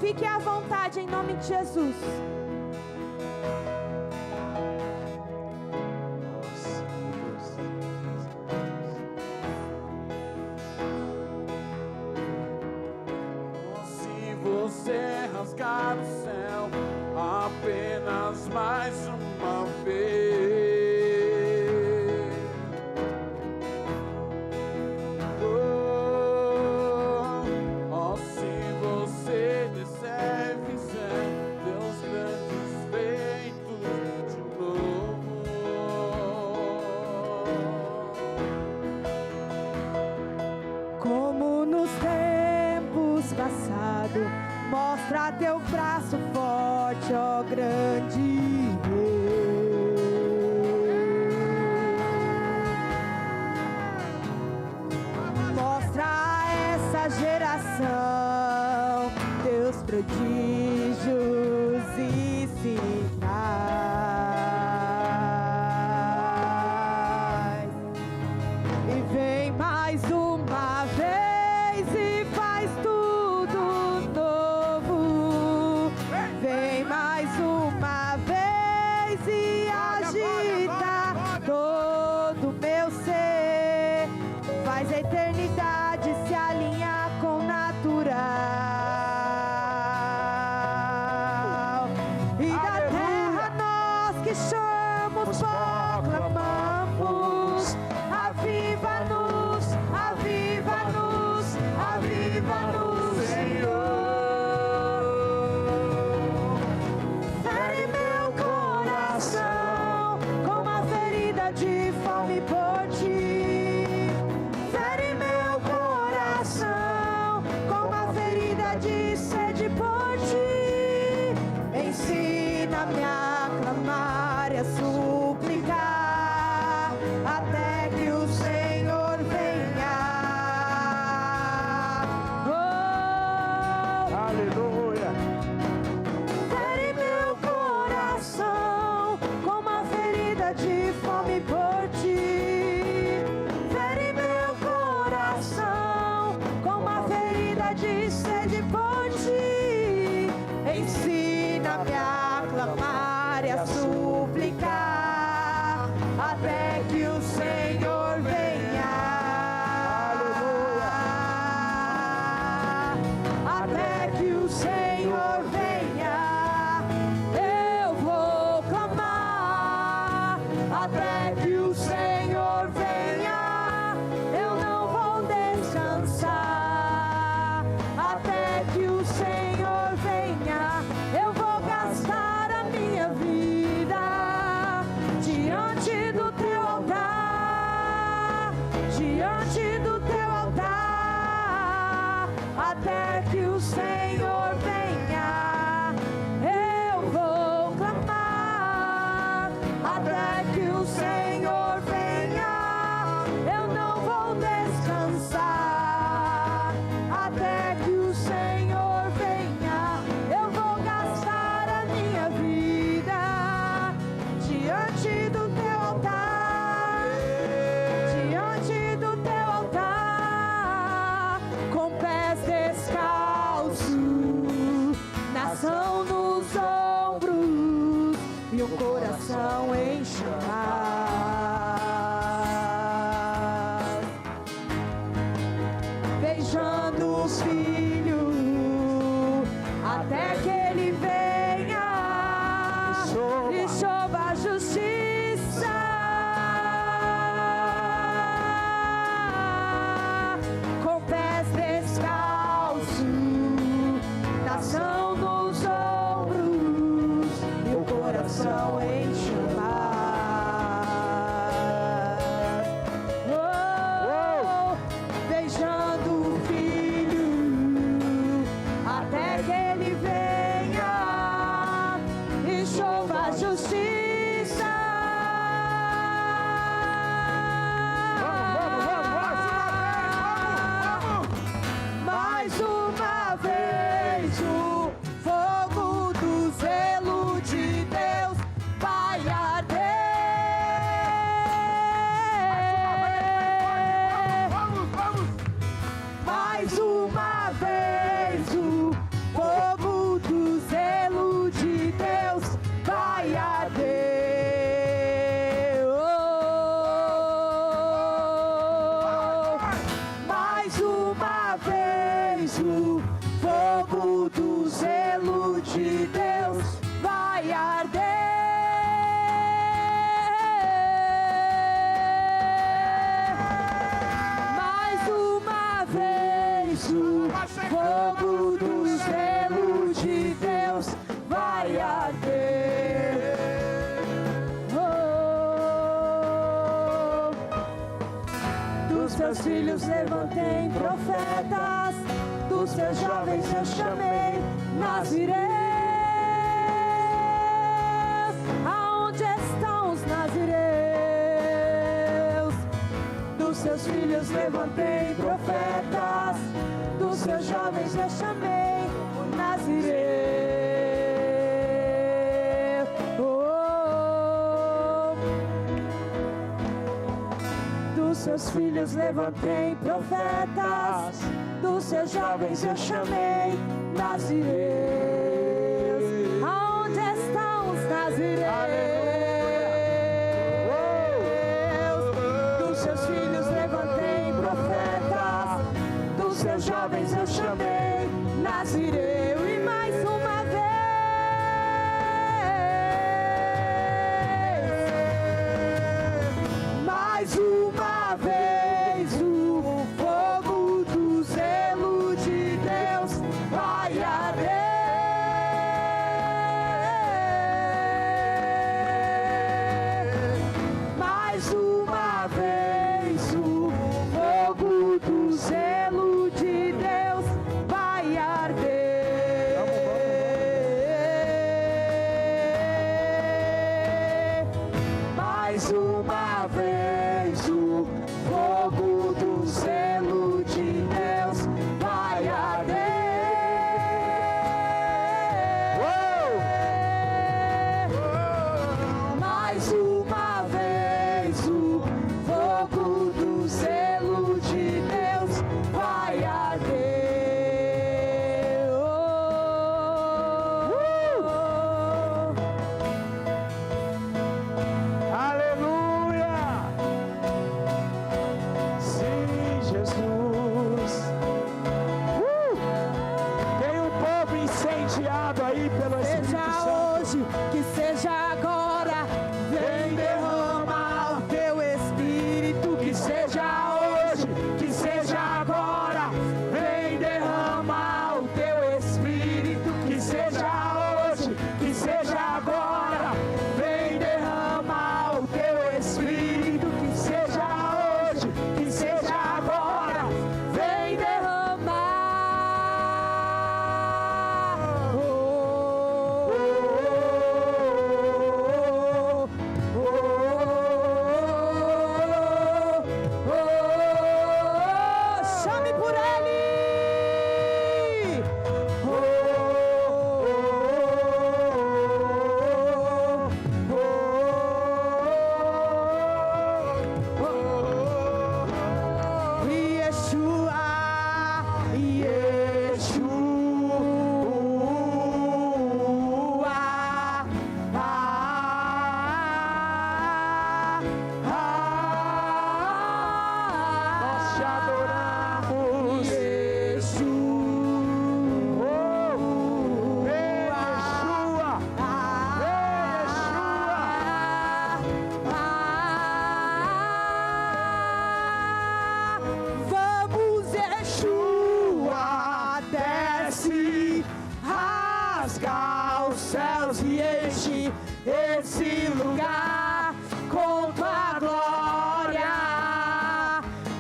Fique à vontade em nome de Jesus. Se você rasgar o céu apenas mais uma vez, oh, se você disser, fizer teus grandes feitos de novo, Como nos tempos passados, mostra teu braço forte, ó grande Rei. Mostra a essa geração teus prodígios e sinais. E vem mais uma vez e faz tudo novo. Vem mais uma vez e agita todo meu ser. Faz a eternidade se alinhar com o natural. E da terra nós que chamamos proclamamos: aviva-nos, aviva-nos, aviva-nos, Senhor. Fere meu coração com uma ferida de fome por ti. Fere meu coração com uma ferida de sede por ti. Ensina-me a clamar e a suplicar até que o Senhor venha. Oh, aleluia. fere meu coração com uma ferida de fome por ti. Fere meu coração com uma ferida de sede por ti. Ensina-me a clamar e a suplicar até que o Senhor venha. Até que o Senhor venha, eu vou clamar. Até que o Senhor venha, eu não vou descansar. Até que o Senhor venha, eu vou gastar a minha vida diante do teu altar, diante do teu altar. Até que o Senhor venha, eu vou clamar. Até que o Senhor venha, eu não vou descansar. Até que o Senhor venha, eu vou gastar a minha vida diante do teu altar, diante do teu altar, com pés descalços, nação nos ombros e o coração em chamas, beijando o Filho até que ele venha e chova a justiça, com pés descalços, nação nos ombros e o coração em chamas. Oh, beijando o Filho até que ele venha e chova a justiça. Mais uma vez o fogo do zelo de Deus vai arder. Mais uma vez o fogo seus filhos levantei profetas, dos seus jovens eu chamei nazireus. Aonde estão os nazireus? Dos seus filhos levantei profetas, dos seus jovens eu chamei nazireus. Dos seus filhos levantei profetas, dos seus jovens eu chamei nazireus. Aonde estão os nazireus? Dos seus filhos levantei profetas, dos seus jovens eu chamei nazireu. E mais uma vez, mais uma vez, o fogo do zelo de Deus vai arder. Mais uma vez, o fogo do zelo de Deus vai arder. Mais uma vez, o fogo do zelo de Deus vai arder. Mais uma vez, o fogo do zelo de Deus vai arder. Aleluia! Sim, Jesus. Tem um povo incendiado aí pelo Espírito Seja Santo. hoje, que seja agora, vem derramar o teu Espírito. Que seja hoje, que seja agora, vem derramar o teu Espírito. Que seja hoje, que seja agora, vem derramar o teu Espírito. Que seja hoje, que seja agora, vem derramar. Chame por ele. Yeshua, Nós te adoramos. Vem, Yeshua. Vamos, Yeshua, desce, rasga os céus e enche esse lugar com tua glória.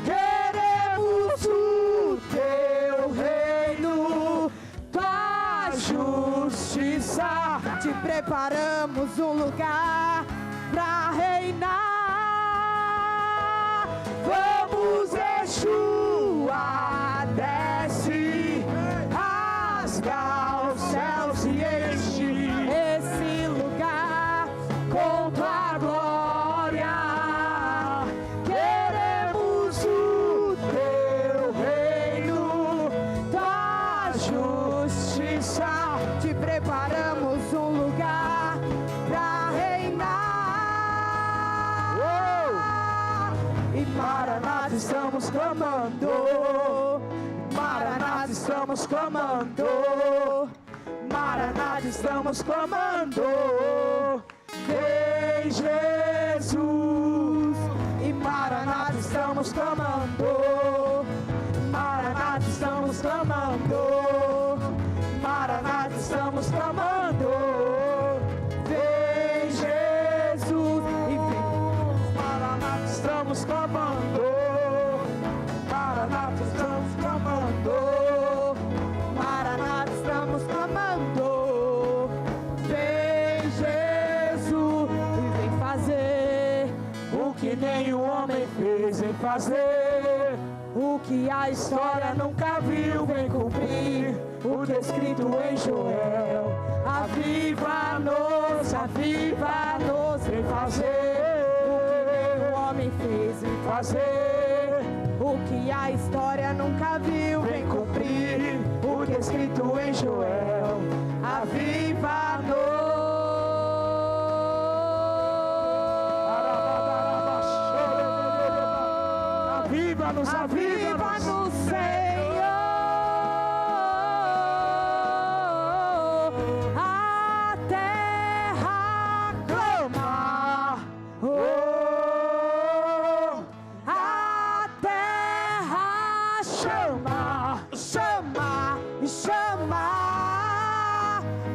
Queremos o teu reino, tua justiça. Te preparamos um lugar pra reinar. Vamos, Yeshua, desce, rasga os céus e enche esse lugar com tua glória. Queremos o teu reino, tua justiça. Te preparamos um lugar pra reinar. E Maranata estamos clamando, Maranata estamos clamando, Maranata estamos clamando. Vem, Jesus. E Maranata estamos clamando, Maranata estamos clamando, Maranata estamos clamando. Vem, Jesus. E vem, Maranata estamos clamando, fazer o que a história nunca viu, vem cumprir o que é escrito em Joel. Aviva-nos, vem fazer o que o homem fez, vem fazer o que a história nunca viu, vem cumprir o que é escrito em Joel. Aviva-nos. Aviva-nos, Senhor. A terra clama, a terra chama,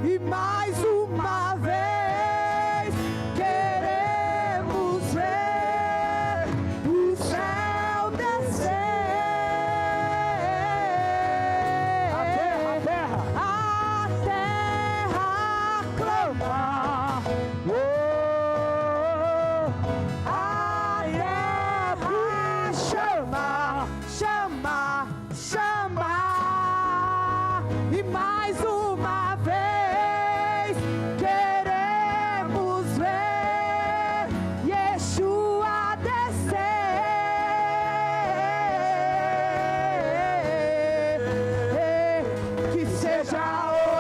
e mais uma vez queremos ver o céu descer. A terra clama, a terra chama, e mais uma vez queremos ver Yeshua descer. Que seja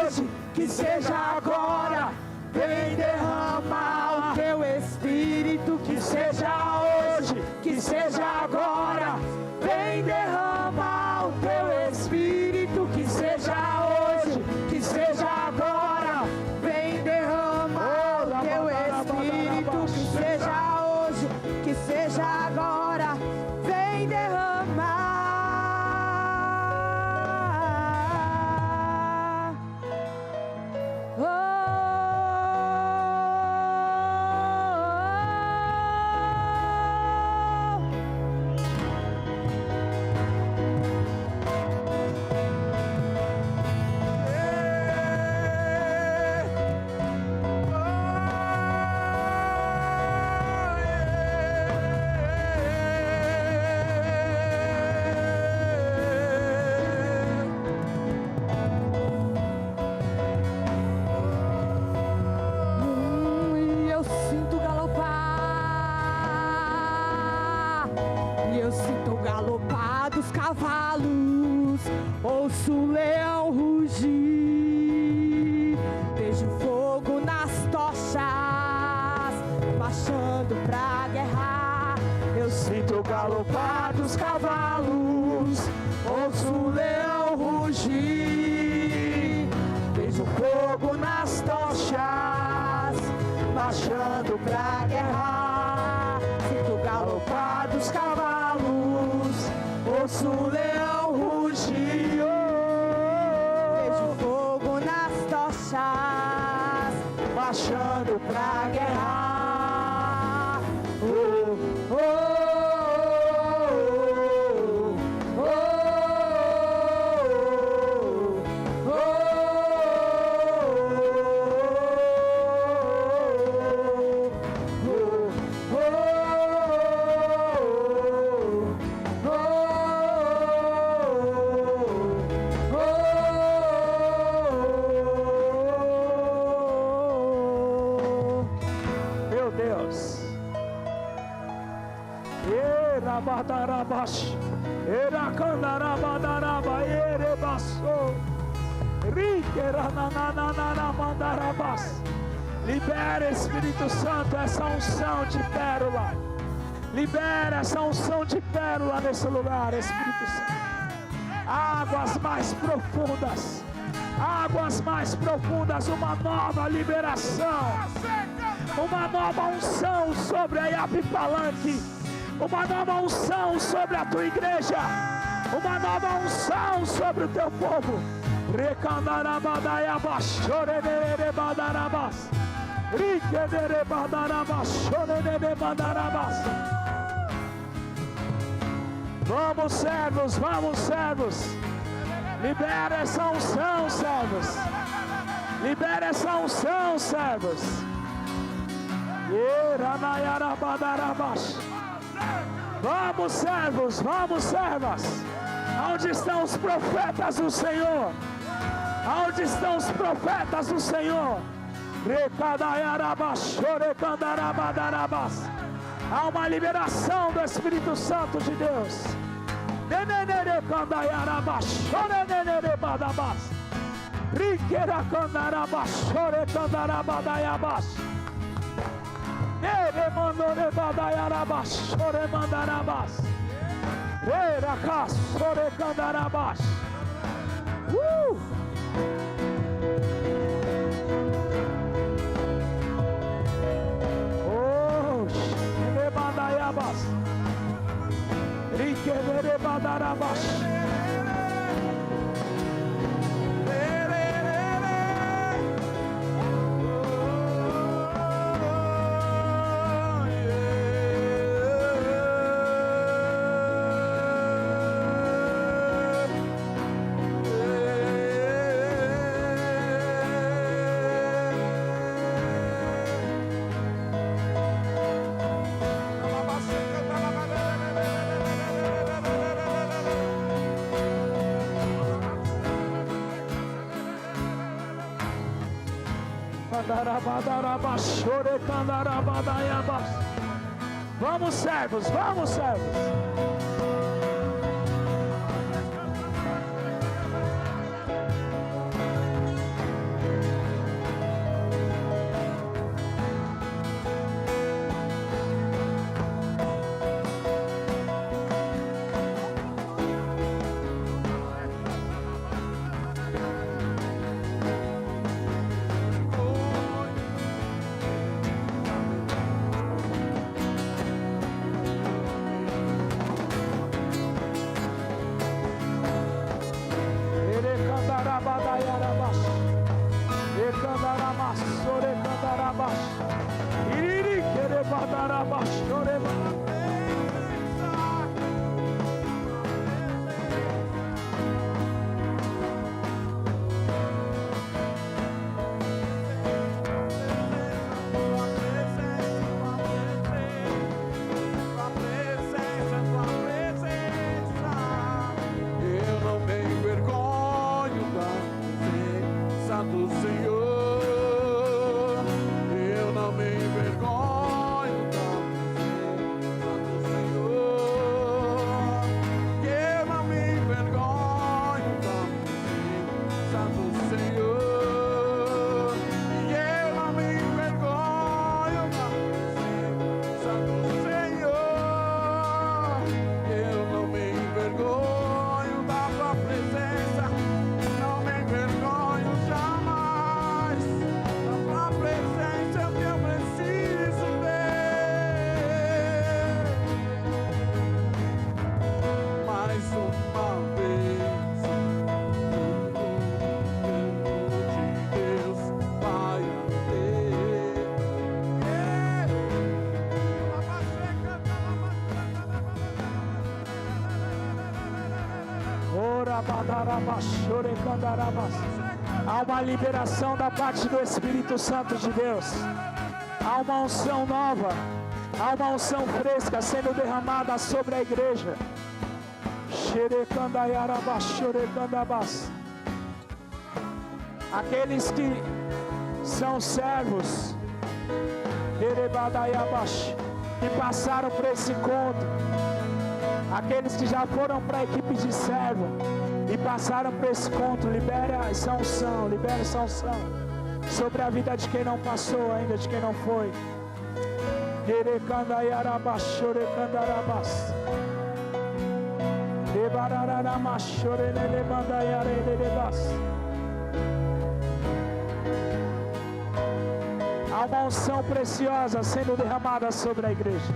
hoje, que seja agora, vem derramar o teu Espírito. Que seja hoje, que seja agora, vem derramar o teu Espírito. Que seja hoje, que seja agora, vem derramar o teu Espírito. Que seja hoje, que seja agora, vem derramar. E eu sinto galopar, e eu sinto galopar dos cavalos, ouço o leão rugir, vejo fogo nas tochas, marchando pra guerra. Eu sinto galopar dos cavalos, ouço o leão rugir, vejo fogo nas tochas, marchando pra guerra. Sinto galopar dos cavalos, ouço o leão rugir, vejo fogo nas tochas, marchando pra guerra. Meu Deus. Erabadarabash, Eracandarabadaraба, Erebasso, Rikerananananamandarabas. Libera, Espírito Santo, essa unção de pérola. Libera essa unção de pérola nesse lugar, Espírito Santo. Águas mais profundas, águas mais profundas, uma nova liberação, uma nova unção sobre a Iapi Palanque, uma nova unção sobre a tua igreja, uma nova unção sobre o teu povo. Vamos, servos, vamos, servos. Libera essa unção, servos. Libera essa unção, servos. Vamos, servos, vamos, servas. Onde estão os profetas do Senhor? Onde estão os profetas do Senhor? Há uma liberação do Espírito Santo de Deus. Vamos, servos, vamos, servos. Há uma liberação da parte do Espírito Santo de Deus. Há uma unção nova. Há uma unção fresca sendo derramada sobre a igreja. Aqueles que são servos que passaram por esse encontro, aqueles que já foram para a equipe de servo e passaram por esse encontro, libera essa unção sobre a vida de quem não passou ainda, de quem não foi. Há uma unção preciosa sendo derramada sobre a igreja.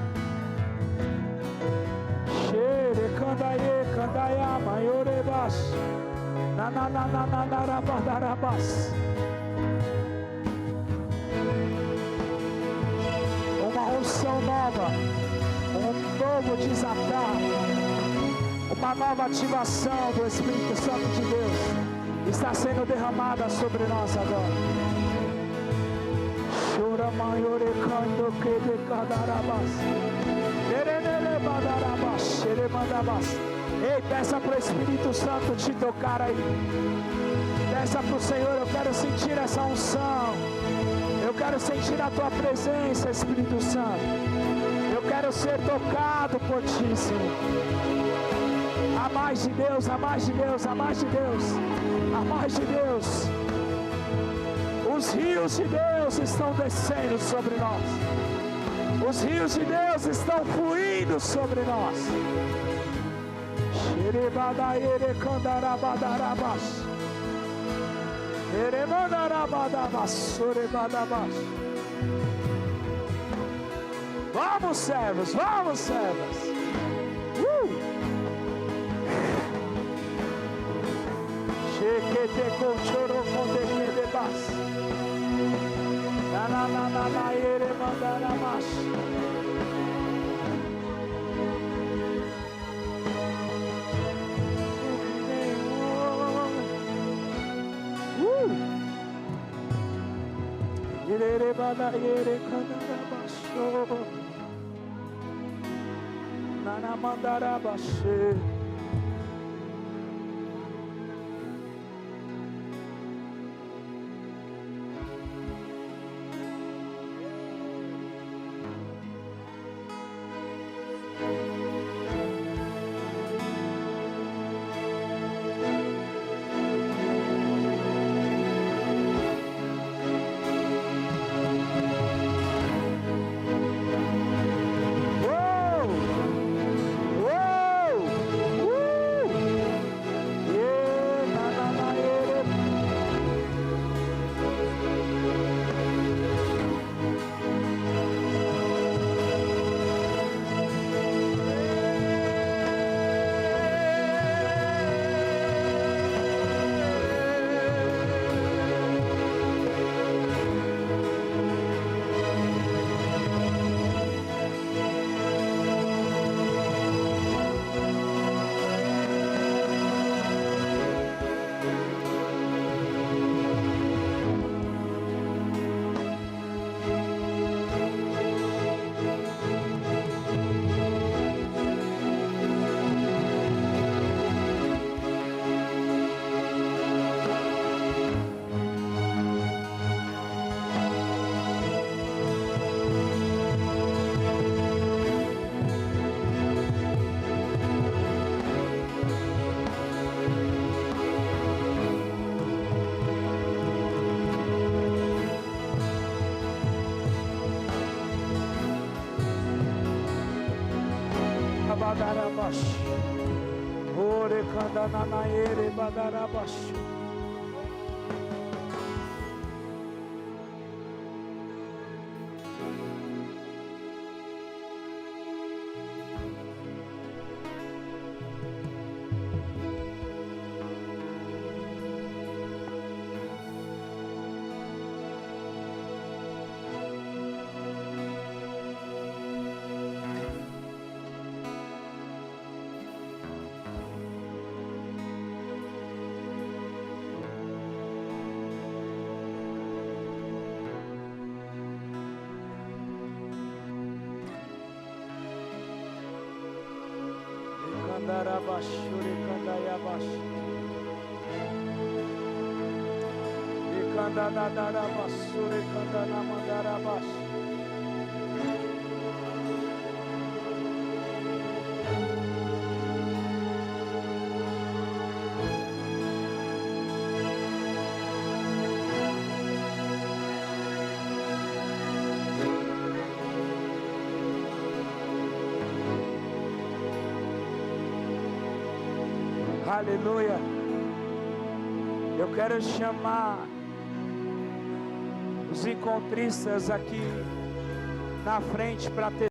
Uma unção nova, um novo desatar, uma nova ativação do Espírito Santo de Deus está sendo derramada sobre nós agora. Chora maior e cando que de cadarabas. Ei, peça para o Espírito Santo te tocar aí. Peça para o Senhor, eu quero sentir essa unção. Eu quero sentir a tua presença, Espírito Santo. Eu quero ser tocado por ti, Senhor. A mais de Deus, a mais de Deus, a mais de Deus, a mais de Deus. Os rios de Deus estão descendo sobre nós. Os rios de Deus estão fluindo sobre nós. Vamos, servos, vamos, servas. Chequete com choro com dequedebas. Na ere mandaramas. Ere bada ere kandarabasho. Nana mandarabashe. Badarabash, Ore Kandana Ere Badarabash. Darabash, Ore Kandayabash. Ekandana Darabash, Ore Kandana Mandarabash. Aleluia. Eu quero chamar os encontristas aqui na frente para ter